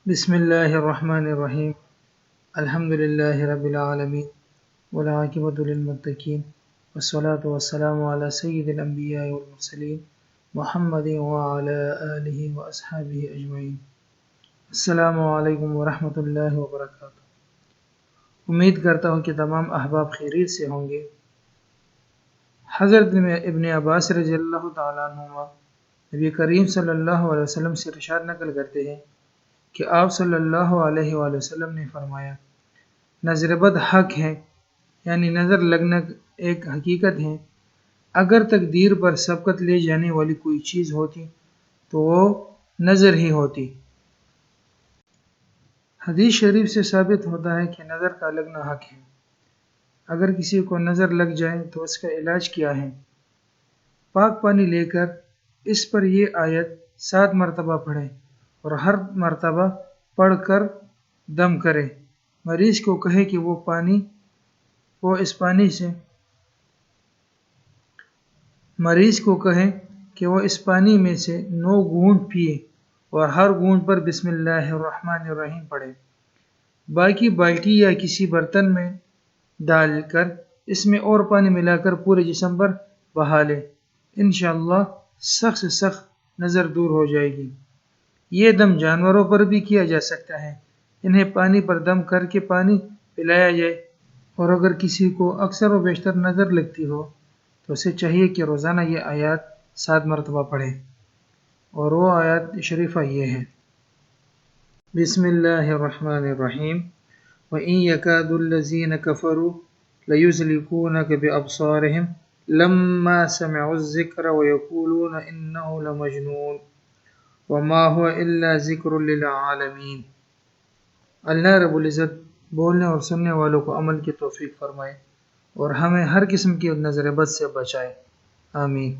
بسم الله الرحمن الرحيم. الحمد لله رب العالمين والعاقبة للمتقين والصلاة والسلام على سيد الأنبياء والمرسلين محمد وعلى آله وأصحابه أجمعين. السلام علیکم ورحمۃ اللہ وبرکاتہ. امید کرتا ہوں کہ تمام احباب خیریت سے ہوں گے. حضرت ابن عباس رضی اللہ تعالیٰ عنہما نبی کریم صلی اللہ علیہ وسلم سے ارشاد نقل کرتے ہیں کہ آپ صلی اللہ علیہ وآلہ وسلم نے فرمایا، نظر بد حق ہے، یعنی نظر لگنا ایک حقیقت ہے. اگر تقدیر پر سبقت لے جانے والی کوئی چیز ہوتی تو وہ نظر ہی ہوتی. حدیث شریف سے ثابت ہوتا ہے کہ نظر کا لگنا حق ہے. اگر کسی کو نظر لگ جائے تو اس کا علاج کیا ہے؟ پاک پانی لے کر اس پر یہ آیت 7 مرتبہ پڑھیں اور ہر مرتبہ پڑھ کر دم کرے. مریض کو کہے کہ وہ اس پانی میں سے 9 گھونٹ پیے اور ہر گھونٹ پر بسم اللہ الرحمن الرحیم پڑھے. باقی بالٹی یا کسی برتن میں ڈال کر اس میں اور پانی ملا کر پورے جسم پر بہا لے. انشاءاللہ سخت سے سخت نظر دور ہو جائے گی. یہ دم جانوروں پر بھی کیا جا سکتا ہے. انہیں پانی پر دم کر کے پانی پلایا جائے. اور اگر کسی کو اکثر و بیشتر نظر لگتی ہو تو اسے چاہیے کہ روزانہ یہ آیات 7 مرتبہ پڑھے. اور وہ آیات شریفہ یہ ہے: بسم اللہ الرحمن الرحیم وَإِن يَكَادُ الَّذِينَ كَفَرُوا لَيُزْلِقُونَكَ بِأَبْصَارِهِمْ لَمَّا سَمِعُوا الذِّكْرَ وَيَقُولُونَ إِنَّهُ لَمَجْنُونٌ وَمَا هُوَ إِلَّا ذِكْرٌ لِلْعَالَمِينَ. اللہ رب العزت بولنے اور سننے والوں کو عمل کی توفیق فرمائے اور ہمیں ہر قسم کی نظر بد سے بچائے. آمین.